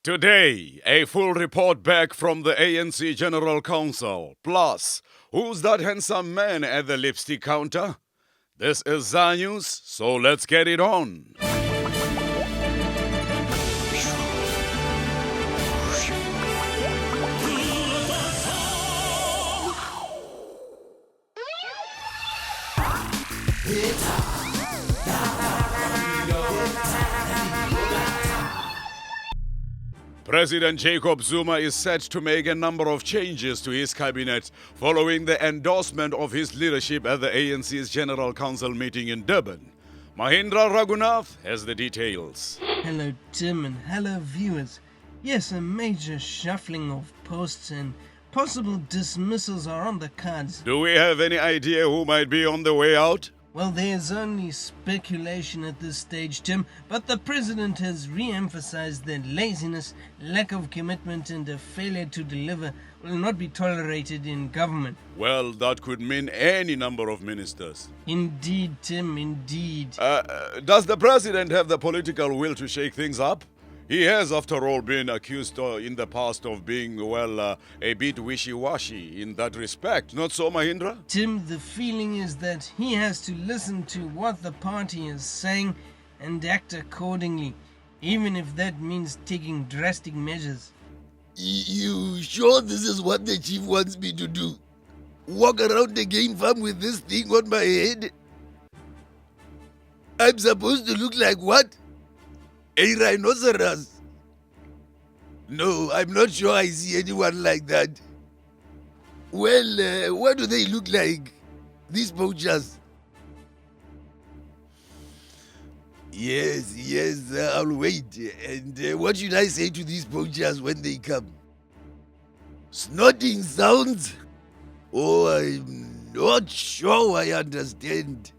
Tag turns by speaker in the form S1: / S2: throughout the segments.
S1: Today, a full report back from the ANC General Council. Plus, who's that handsome man at the lipstick counter? This is ZA News, so let's get it on. President Jacob Zuma is set to make a number of changes to his cabinet following the endorsement of his leadership at the ANC's General Council meeting in Durban. Mahindra Raghunath has the details.
S2: Hello Tim and hello viewers. Yes, a major shuffling of posts and possible dismissals are on the cards.
S1: Do we have any idea who might be on the way out?
S2: Well, there's only speculation at this stage, Tim, but the president has re-emphasized that laziness, lack of commitment and a failure to deliver will not be tolerated in government.
S1: Well, that could mean any number of ministers.
S2: Indeed, Tim, indeed.
S1: Does the president have the political will to shake things up? He has, after all, been accused in the past of being, a bit wishy-washy in that respect. Not so, Mahindra?
S2: Tim, the feeling is that he has to listen to what the party is saying and act accordingly, even if that means taking drastic measures.
S3: You sure this is what the chief wants me to do? Walk around the game farm with this thing on my head? I'm supposed to look like what? A rhinoceros? No, I'm not sure I see anyone like that. Well, what do they look like? These poachers? Yes, I'll wait. And what should I say to these poachers when they come? Snorting sounds? Oh, I'm not sure I understand.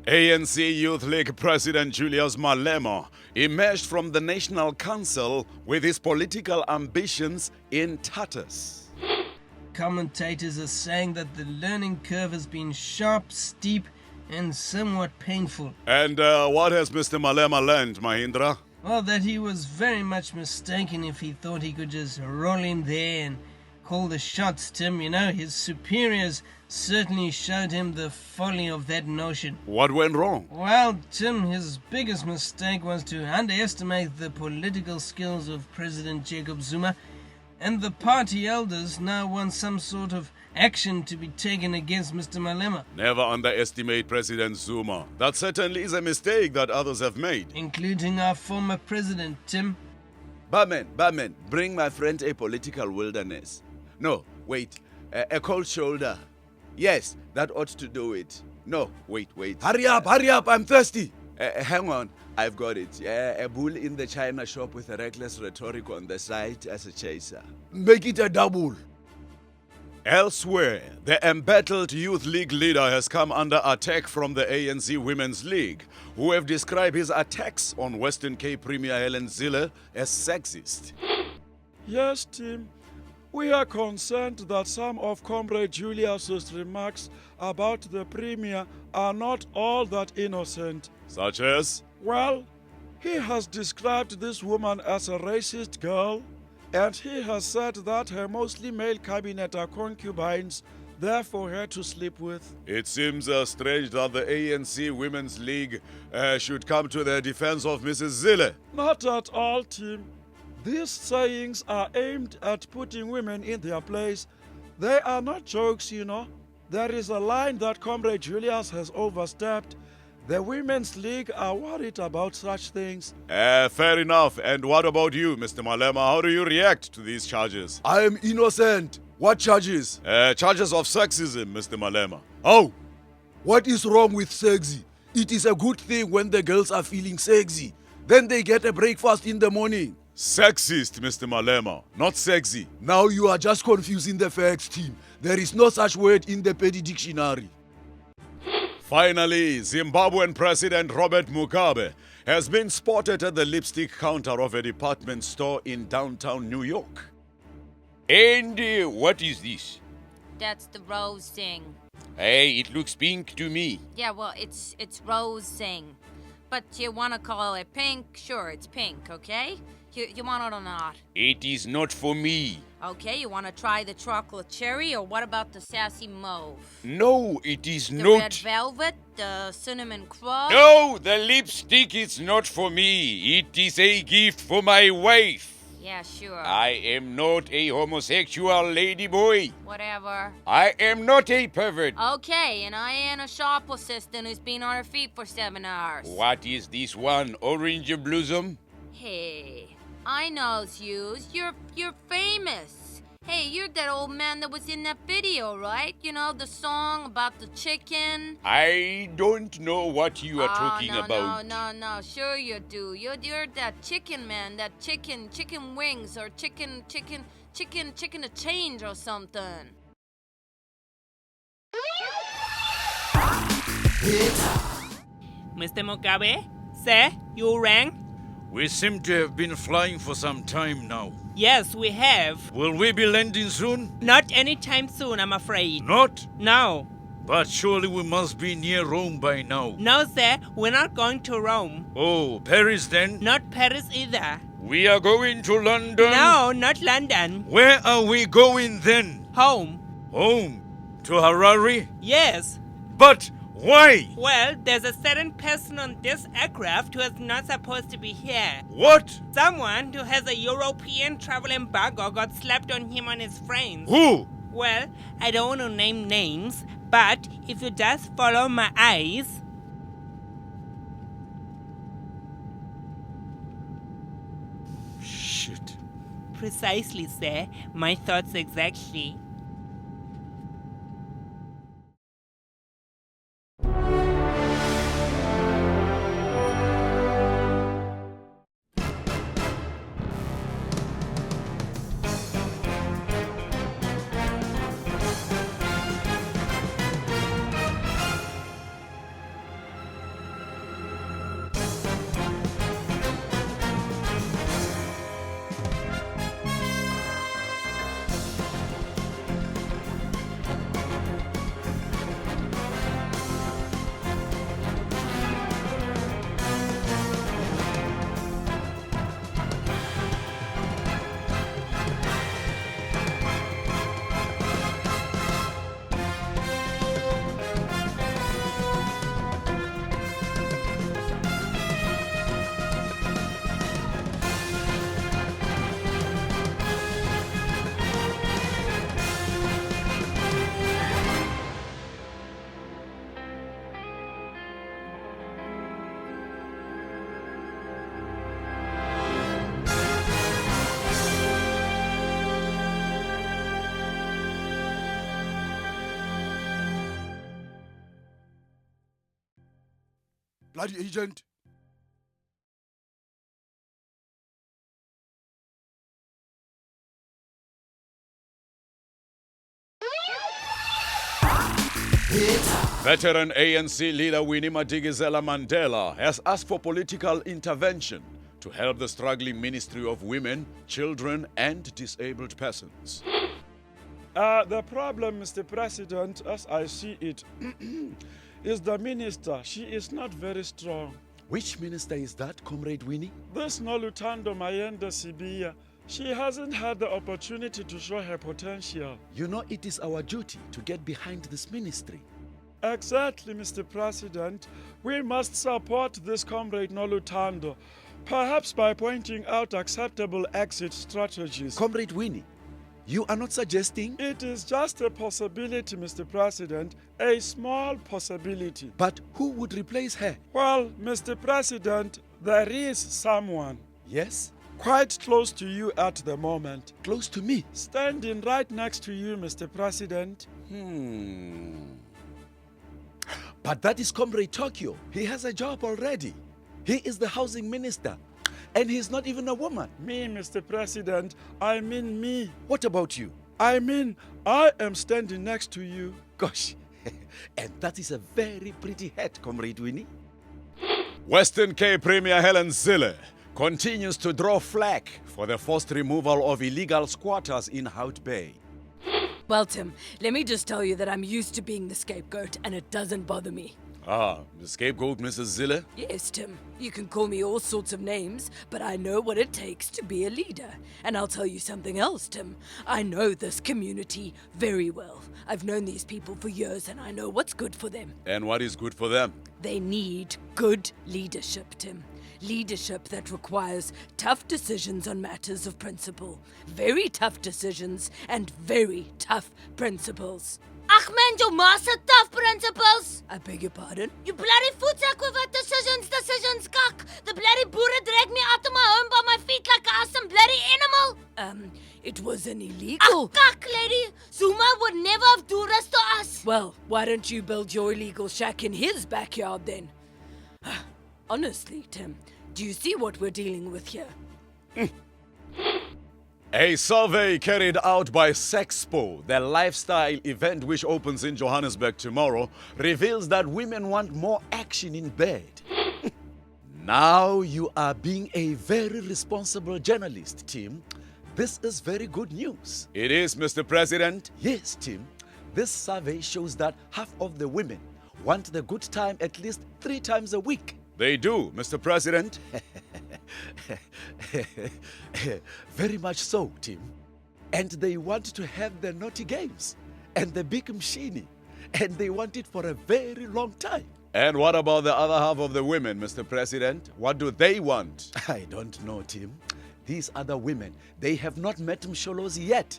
S1: ANC Youth League President Julius Malema emerged from the National Council with his political ambitions in tatters.
S2: Commentators are saying that the learning curve has been sharp, steep, and somewhat painful.
S1: And what has Mr. Malema learned, Mahindra?
S2: Well, that he was very much mistaken if he thought he could just roll in there and call the shots, Tim. You know, his superiors certainly showed him the folly of that notion.
S1: What went wrong?
S2: Well, Tim, his biggest mistake was to underestimate the political skills of President Jacob Zuma, and the party elders now want some sort of action to be taken against Mr. Malema.
S1: Never underestimate President Zuma. That certainly is a mistake that others have made.
S2: Including our former president, Tim.
S1: Barman, bring my friend a political wilderness. No, wait, a cold shoulder. Yes, that ought to do it. No, wait. Hurry up, I'm thirsty. Hang on, I've got it. A bull in the china shop with a reckless rhetoric on the side as a chaser.
S3: Make it a double.
S1: Elsewhere, the embattled Youth League leader has come under attack from the ANC Women's League, who have described his attacks on Western Cape Premier Helen Zille as sexist.
S4: Yes, Tim. We are concerned that some of Comrade Julius's remarks about the Premier are not all that innocent.
S1: Such as?
S4: Well, he has described this woman as a racist girl, and he has said that her mostly male cabinet are concubines, therefore her to sleep with.
S1: It seems strange that the ANC Women's League should come to the defense of Mrs. Zille.
S4: Not at all, Tim. These sayings are aimed at putting women in their place. They are not jokes, you know. There is a line that Comrade Julius has overstepped. The Women's League are worried about such things.
S1: Fair enough. And what about you, Mr. Malema? How do you react to these charges?
S3: I am innocent. What charges?
S1: Charges of sexism, Mr. Malema.
S3: Oh, what is wrong with sexy? It is a good thing when the girls are feeling sexy. Then they get a breakfast in the morning.
S1: Sexist, Mr. Malema, not sexy.
S3: Now you are just confusing the facts, team. There is no such word in the petty dictionary.
S1: Finally, Zimbabwean President Robert Mugabe has been spotted at the lipstick counter of a department store in downtown New York.
S5: And what is this?
S6: That's the rose thing.
S5: Hey, it looks pink to me.
S6: Yeah, well, it's rose thing. But you want to call it pink? Sure, it's pink, okay? You want it or not?
S5: It is not for me.
S6: Okay, you want to try the chocolate cherry, or what about the sassy mauve?
S5: No, it is
S6: The
S5: not.
S6: red velvet, the cinnamon crush?
S5: No, the lipstick is not for me. It is a gift for my wife.
S6: Yeah, sure.
S5: I am not a homosexual ladyboy.
S6: Whatever.
S5: I am not a pervert.
S6: Okay, and I ain't a shop assistant who's been on her feet for 7 hours.
S5: What is this one, orange blossom?
S6: Hey, I knows yous. You're famous. Hey, you're that old man that was in that video, right? You know, the song about the chicken?
S5: I don't know what you are talking about.
S6: No. Sure you do. You're that chicken man, that chicken wings, or chicken a change or something.
S7: Mr. Mugabe, sir, you rang?
S4: We seem to have been flying for some time now.
S7: Yes, we have.
S4: Will we be landing soon?
S7: Not anytime soon, I'm afraid.
S4: Not?
S7: No.
S4: But surely we must be near Rome by now.
S7: No, sir, we're not going to Rome.
S4: Oh, Paris then?
S7: Not Paris either.
S4: We are going to London?
S7: No, not London.
S4: Where are we going then?
S7: Home.
S4: Home? To Harare?
S7: Yes.
S4: But why?
S7: Well, there's a certain person on this aircraft who is not supposed to be here.
S4: What?
S7: Someone who has a European travel embargo got slapped on him and his friends.
S4: Who?
S7: Well, I don't want to name names, but if you just follow my eyes...
S4: Shit.
S7: Precisely, sir. My thoughts exactly.
S3: Bloody agent.
S1: Veteran ANC leader Winnie Madikizela Mandela has asked for political intervention to help the struggling Ministry of Women, Children and Disabled Persons.
S4: The problem, Mr. President, as I see it, is the minister. She is not very strong.
S1: Which minister is that, Comrade Winnie?
S4: This Nolutando Mayenda Sibia, she hasn't had the opportunity to show her potential.
S1: You know it is our duty to get behind this ministry.
S4: Exactly, Mr. President. We must support this Comrade Nolutando, perhaps by pointing out acceptable exit strategies.
S1: Comrade Winnie, you are not suggesting?
S4: It is just a possibility, Mr. President, a small possibility.
S1: But who would replace her?
S4: Well, Mr. President, there is someone
S1: Yes?
S4: quite close to you at the moment.
S1: Close to me.
S4: Standing right next to you, Mr. President.
S1: But that is Comrade Tokyo. He has a job already. He is the housing minister. And he's not even a woman.
S4: Me, Mr. President, I mean me.
S1: What about you?
S4: I mean, I am standing next to you.
S1: Gosh, and that is a very pretty hat, Comrade Winnie. Western Cape Premier Helen Zille continues to draw flack for the forced removal of illegal squatters in Hout Bay.
S8: Well, Tim, let me just tell you that I'm used to being the scapegoat and it doesn't bother me.
S1: The scapegoat, Mrs. Zille?
S8: Yes, Tim. You can call me all sorts of names, but I know what it takes to be a leader. And I'll tell you something else, Tim. I know this community very well. I've known these people for years and I know what's good for them.
S1: And what is good for them?
S8: They need good leadership, Tim. Leadership that requires tough decisions on matters of principle. Very tough decisions and very tough principles.
S6: Ach man, jou ma's se tough principles.
S8: I beg your pardon?
S6: You bloody voetsak with wat decisions, kak. The bloody boere drag me out of my home by my feet like I was some bloody animal.
S8: It was an illegal...
S6: Ach, kak, lady. Zuma would never have do this to us.
S8: Well, why don't you build your illegal shack in his backyard then? Honestly, Tim, do you see what we're dealing with here?
S1: A survey carried out by Sexpo, the lifestyle event which opens in Johannesburg tomorrow, reveals that women want more action in bed. Now you are being a very responsible journalist, Tim. This is very good news. It is, Mr. President. Yes, Tim. This survey shows that half of the women want the good time at least 3 times a week. They do, Mr. President. Very much so, Tim. And they want to have the naughty games and the big mshini. And they want it for a very long time. And what about the other half of the women, Mr. President? What do they want? I don't know, Tim. These other women, they have not met Msholozi yet.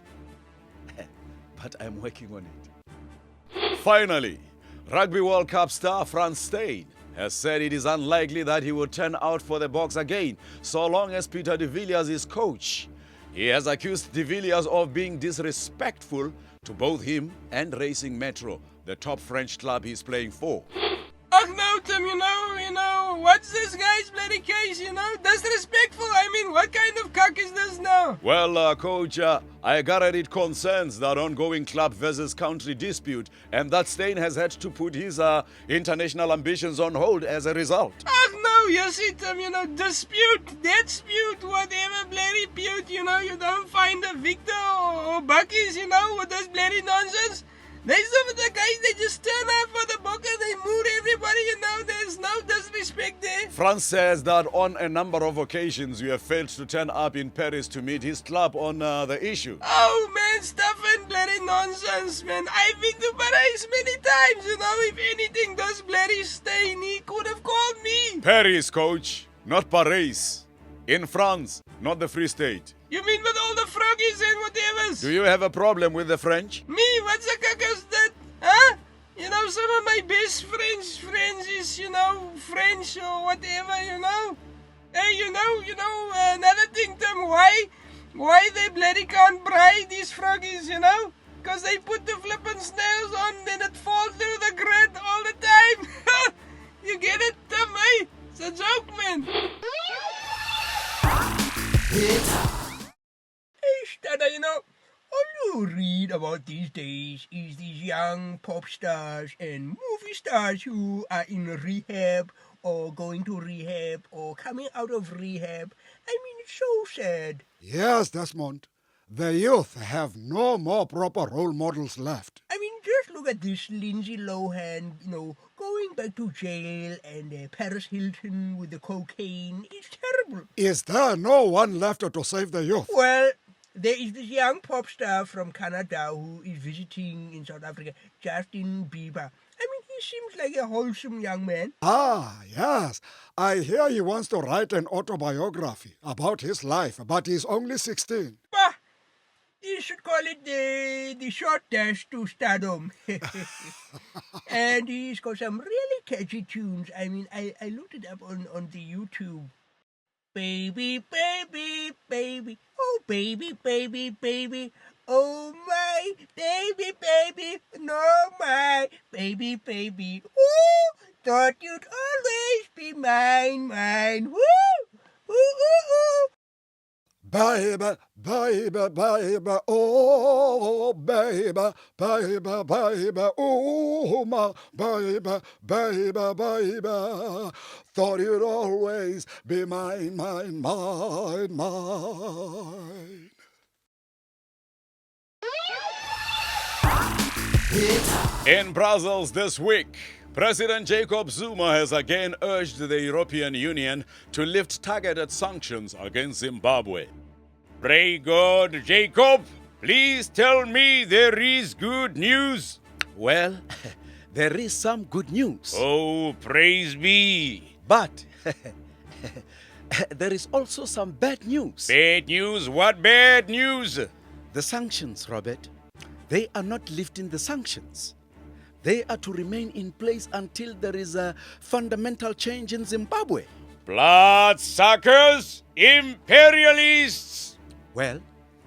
S1: But I'm working on it. Finally, Rugby World Cup star Frans Steyn has said it is unlikely that he will turn out for the Boks again, so long as Peter de Villiers is coach. He has accused de Villiers of being disrespectful to both him and Racing Metro, the top French club he's playing for.
S2: Ach no, Tim, you know, what's this guy's bloody case, disrespectful, what kind of cuck is this now?
S1: Well, coach, I gather it concerns that ongoing club versus country dispute, and that Steyn has had to put his international ambitions on hold as a result.
S2: Ach no, you see, Tim, dispute, whatever bloody pute, you don't find a victor or buckies, with this bloody nonsense. They some of the guys, they just turn up for the book and they mood everybody, there's no disrespect there.
S1: Frans says that on a number of occasions you have failed to turn up in Paris to meet his club on the issue.
S2: Oh man, stuff and bloody nonsense, man. I've been to Paris many times, if anything does bloody Steyn, he could have called me.
S1: Paris, coach, not Paris. In France, not the Free State.
S2: You mean with all the froggies and whatevers?
S1: Do you have a problem with the French?
S2: Me? What's a cacka's that? Huh? Some of my best friends is, French or whatever, Hey, another thing, Tim, why they bloody can't braai these froggies, Because they put the flippin' snails on and it falls through the grid all the time. You get it, Tim, eh? It's a joke, man. Hey, Tata, all you read about these days is these young pop stars and movie stars who are in rehab or going to rehab or coming out of rehab. It's so sad.
S9: Yes, Desmond. The youth have no more proper role models left.
S2: Just look at this Lindsay Lohan, going back to jail, and Paris Hilton with the cocaine. It's terrible.
S9: Is there no one left to save the youth?
S2: Well, there is this young pop star from Canada who is visiting in South Africa, Justin Bieber. He seems like a wholesome young man.
S9: Ah, yes. I hear he wants to write an autobiography about his life, but he's only 16.
S2: Bah! You should call it the short dash to stardom. And he's got some really catchy tunes. I looked it up on the YouTube. Baby, baby, baby, oh baby, baby, baby, oh my, baby, baby, no my, baby, baby, ooh, thought you'd always be mine, woo, ooh, ooh, ooh.
S9: Baby, baby, baby, oh, baby, baby, baby, oh, my baby, baby, baby. Thought you'd always be mine, mine, mine, mine.
S1: In Brussels this week,
S5: President Jacob Zuma has again urged the European Union to lift targeted sanctions against Zimbabwe. Pray God, Jacob, please tell me there is good news.
S1: Well, there is some good news.
S5: Oh, praise be.
S1: But there is also some bad news.
S5: Bad news? What bad news?
S1: The sanctions, Robert, they are not lifting the sanctions. They are to remain in place until there is a fundamental change in Zimbabwe.
S5: Bloodsuckers, imperialists.
S1: Well,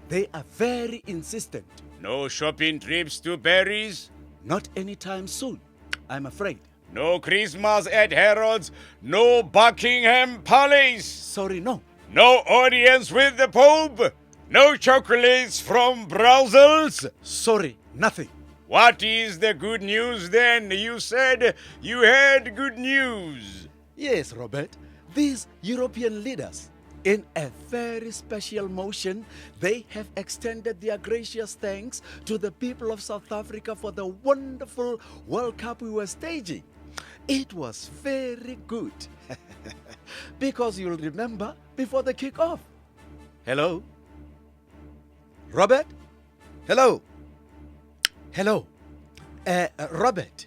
S1: they are very insistent.
S5: No shopping trips to Paris.
S1: Not anytime soon, I'm afraid.
S5: No Christmas at Harrods. No Buckingham Palace.
S1: Sorry, no.
S5: No audience with the Pope. No chocolates from Brussels.
S1: Sorry, nothing.
S5: What is the good news then? You said you had good news.
S1: Yes, Robert. These European leaders, in a very special motion, they have extended their gracious thanks to the people of South Africa for the wonderful World Cup we were staging. It was very good. Because you'll remember before the kick-off. Hello? Robert? Hello? Hello? Robert?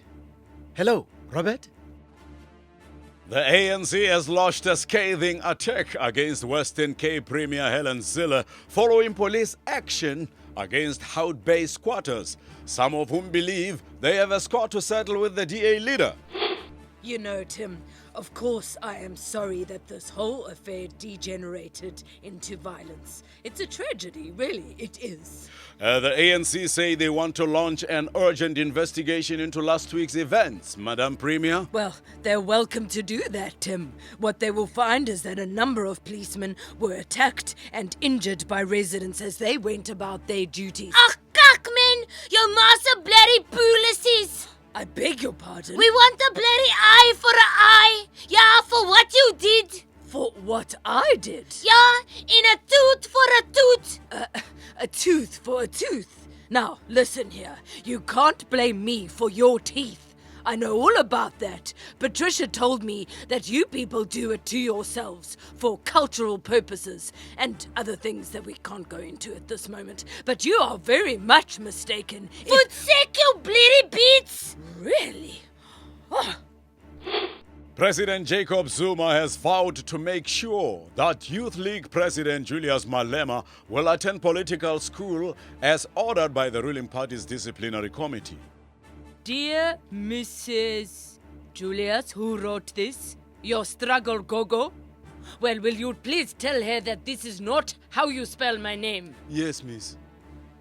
S1: Hello, Robert?
S5: The ANC has launched a scathing attack against Western Cape Premier Helen Zille following police action against Hout Bay squatters, some of whom believe they have a score to settle with the DA leader.
S8: You know, Tim, of course I am sorry that this whole affair degenerated into violence. It's a tragedy, really, it is.
S5: The ANC say they want to launch an urgent investigation into last week's events, Madam Premier.
S8: Well, they're welcome to do that, Tim. What they will find is that a number of policemen were attacked and injured by residents as they went about their duties.
S6: Ach, kak, man! Your master bloody policies!
S8: I beg your pardon?
S6: We want a bloody eye for an eye! Yeah, for what you did!
S8: For what I did?
S6: Yeah, in a tooth for a tooth!
S8: A tooth for a tooth. Now, listen here. You can't blame me for your teeth. I know all about that. Patricia told me that you people do it to yourselves for cultural purposes and other things that we can't go into at this moment. But you are very much mistaken.
S6: Foot sick, you bloody beats!
S8: Really? Oh.
S5: President Jacob Zuma has vowed to make sure that Youth League President Julius Malema will attend political school as ordered by the ruling party's disciplinary committee.
S8: Dear Mrs. Julius, who wrote this? Your struggle go-go? Well, will you please tell her that this is not how you spell my name?
S1: Yes, miss.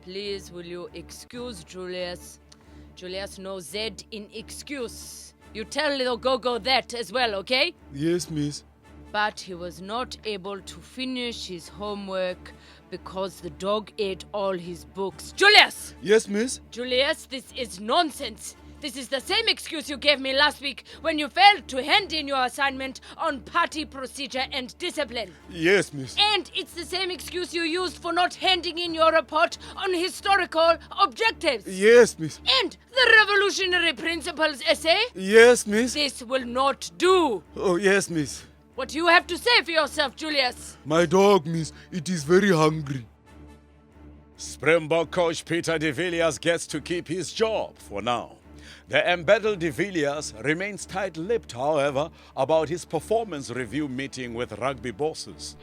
S8: Please, will you excuse Julius? Julius, no Z in excuse. You tell little go-go that as well, okay?
S1: Yes, miss.
S8: But he was not able to finish his homework because the dog ate all his books. Julius!
S1: Yes, miss.
S8: Julius, this is nonsense. This is the same excuse you gave me last week when you failed to hand in your assignment on party procedure and discipline.
S1: Yes, miss.
S8: And it's the same excuse you used for not handing in your report on historical objectives.
S1: Yes, miss.
S8: And the revolutionary principles essay.
S1: Yes, miss.
S8: This will not do.
S1: Oh, yes, miss.
S8: What do you have to say for yourself, Julius?
S1: My dog, miss, it is very hungry.
S5: Springbok coach Peter de Villiers gets to keep his job for now. The embattled de Villiers remains tight-lipped, however, about his performance review meeting with rugby bosses.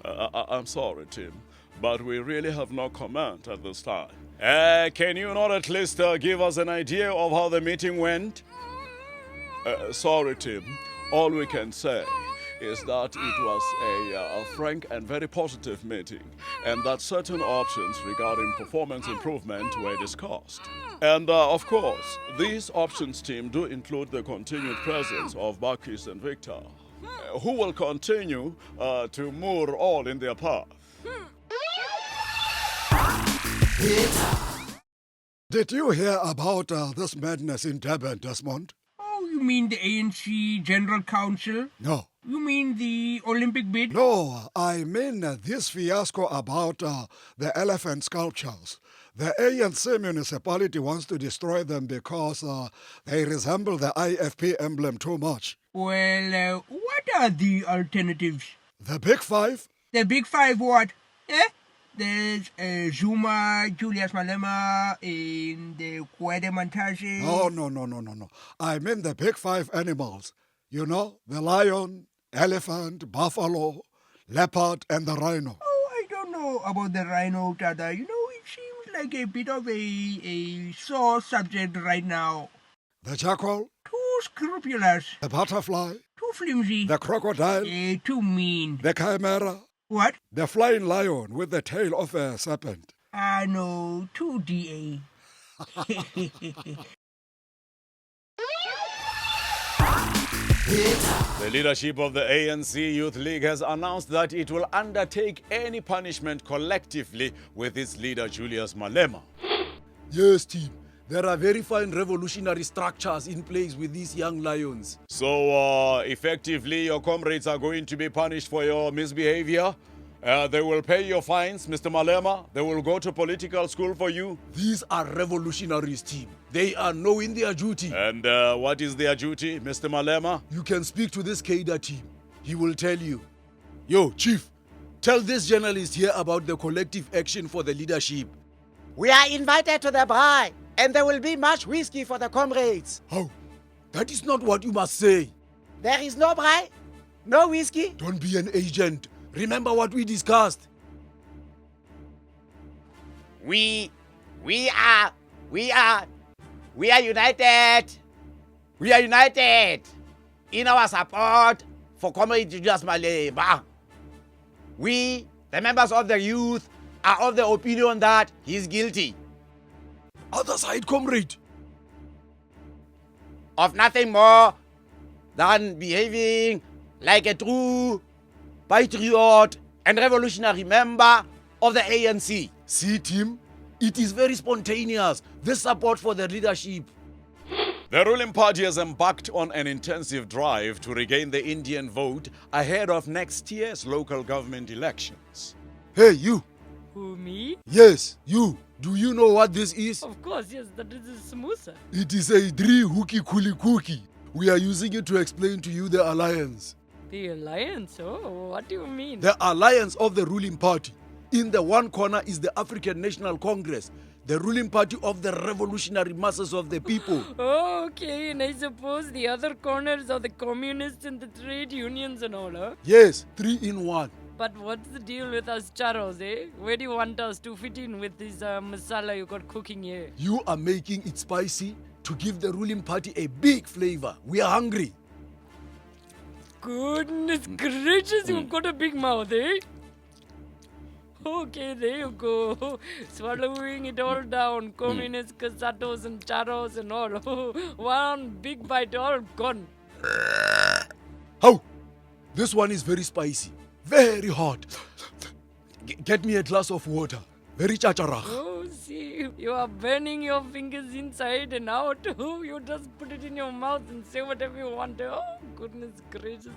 S5: I'm sorry, Tim, but we really have no comment at this time. Can you not at least give us an idea of how the meeting went? Sorry, Tim. All we can say is that it was a frank and very positive meeting, and that certain options regarding performance improvement were discussed. And of course, these options, team, do include the continued presence of Marquis and Victor, who will continue to moor all in their path.
S9: Did you hear about this madness in Durban, Desmond?
S2: Oh, you mean the ANC General Council?
S9: No.
S2: You mean the Olympic bid?
S9: No, I mean this fiasco about the elephant sculptures. The ANC municipality wants to destroy them because they resemble the IFP emblem too much.
S2: Well, what are the alternatives?
S9: The Big Five?
S2: The big five what? Eh? There's Zuma, Julius Malema, and the Kwede Mantashe.
S9: Oh, no. I mean the Big Five animals. You know, the lion, elephant, buffalo, leopard, and the rhino.
S2: Oh, I don't know about the rhino, Tata. You know, it seems like a bit of a sore subject right now.
S9: The jackal,
S2: Too scrupulous,
S9: the butterfly,
S2: too flimsy,
S9: the crocodile,
S2: too mean.
S9: the chimera,
S2: What?
S9: the flying lion with the tail of a serpent.
S2: I know, too DA.
S5: The leadership of the ANC Youth League has announced that it will undertake any punishment collectively with its leader Julius Malema.
S3: Yes, team. There are very fine revolutionary structures in place with these young lions.
S5: So, effectively, your comrades are going to be punished for your misbehavior. They will pay your fines, Mr. Malema. They will go to political school for you.
S3: These are revolutionaries, team. They are knowing their duty.
S5: And what is their duty, Mr. Malema?
S3: You can speak to this cadre team. He will tell you. Yo, Chief, tell this journalist here about the collective action for the leadership.
S10: We are invited to the bar, and there will be much whiskey for the comrades.
S3: How? That is not what you must say.
S10: There is no bar, no whiskey.
S3: Don't be an agent. Remember what we discussed.
S10: We are united. We are united in our support for Comrade Julius Malema. We, the members of the youth, are of the opinion that he is guilty
S3: Other side, comrade.
S10: of nothing more than behaving like a true patriot and revolutionary member of the ANC.
S3: See, team, it is very spontaneous, this support for the leadership.
S5: The ruling party has embarked on an intensive drive to regain the Indian vote ahead of next year's local government elections.
S3: Hey, you.
S8: Who, me?
S3: Yes, you. Do you know what this is?
S8: Of course, yes, that is a samosa.
S3: It is a hooky kuli cookie. We are using it to explain to you the alliance.
S8: The alliance? Oh, what do you mean?
S3: The alliance of the ruling party. In the one corner is the African National Congress, the ruling party of the revolutionary masses of the people.
S8: Oh, okay, and I suppose the other corners are the communists and the trade unions and all, huh?
S3: Yes, 3 in 1.
S8: But what's the deal with us charros, eh? Where do you want us to fit in with this masala you got cooking here?
S3: You are making it spicy to give the ruling party a big flavor. We are hungry.
S8: Goodness gracious, you've got a big mouth, eh? Okay, there you go. Swallowing it all down. Communist casatos and charros and all. One big bite, all gone.
S3: How? This one is very spicy. Very hot. Get me a glass of water. Very chacharach.
S8: Oh, see, you are burning your fingers inside and out. Oh, you just put it in your mouth and say whatever you want. Oh, goodness gracious.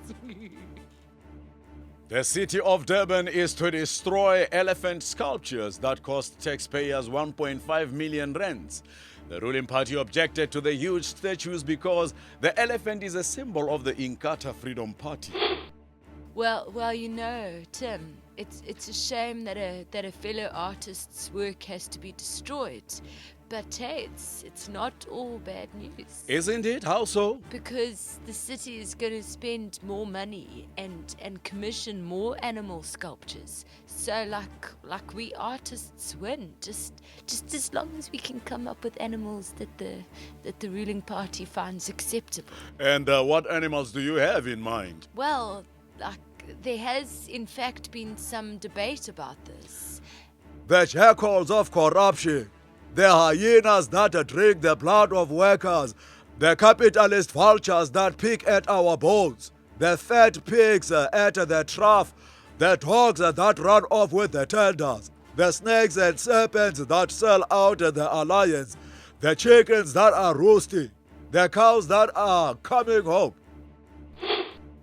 S5: The city of Durban is to destroy elephant sculptures that cost taxpayers 1.5 million rands. The ruling party objected to the huge statues because the elephant is a symbol of the Inkatha Freedom Party.
S11: Well, you know, Tim, it's a shame that a fellow artist's work has to be destroyed. But hey, it's not all bad news.
S5: Isn't it? How so?
S11: Because the city is going to spend more money and commission more animal sculptures. So like we artists win. Just as long as we can come up with animals that the ruling party finds acceptable.
S5: And what animals do you have in mind?
S11: Well, like there has in fact been some debate about this.
S3: The jackals of corruption. The hyenas that drink the blood of workers. The capitalist vultures that pick at our bones. The fat pigs at the trough. The dogs that run off with the tenders. The snakes and serpents that sell out the alliance. The chickens that are roasting. The cows that are coming home.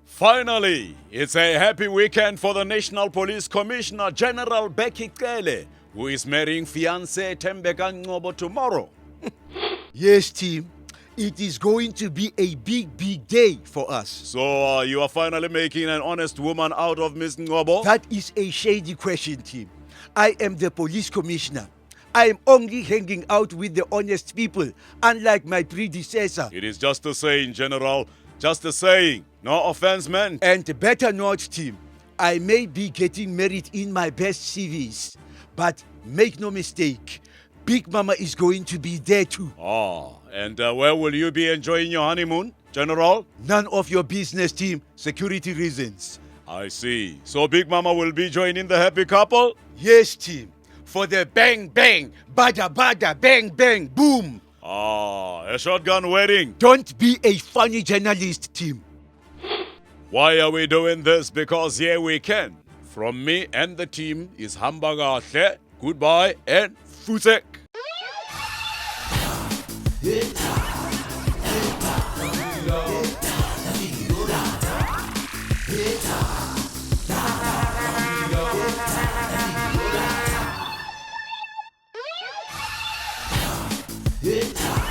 S5: Finally, it's a happy weekend for the National Police Commissioner General Cele,
S1: who is marrying fiancée Tembeka Ngobo tomorrow.
S3: Yes, team. It is going to be a big, big day for us.
S5: So you are finally making an honest woman out of Miss Ngobo?
S3: That is a shady question, team. I am the police commissioner. I am only hanging out with the honest people, unlike my predecessor.
S5: It is just a saying, General. Just a saying. No offense meant.
S3: And better not, team. I may be getting married in my best CVs, but make no mistake, Big Mama is going to be there too.
S5: And where will you be enjoying your honeymoon, General?
S3: None of your business, team. Security reasons.
S5: I see. So Big Mama will be joining the happy couple?
S3: Yes, team. For the bang bang, bada bada, bang bang, boom.
S5: A shotgun wedding.
S3: Don't be a funny journalist, team.
S5: Why are we doing this? Because here we can. From me and the team is Hambagahle. Goodbye and Fusek.
S12: Hit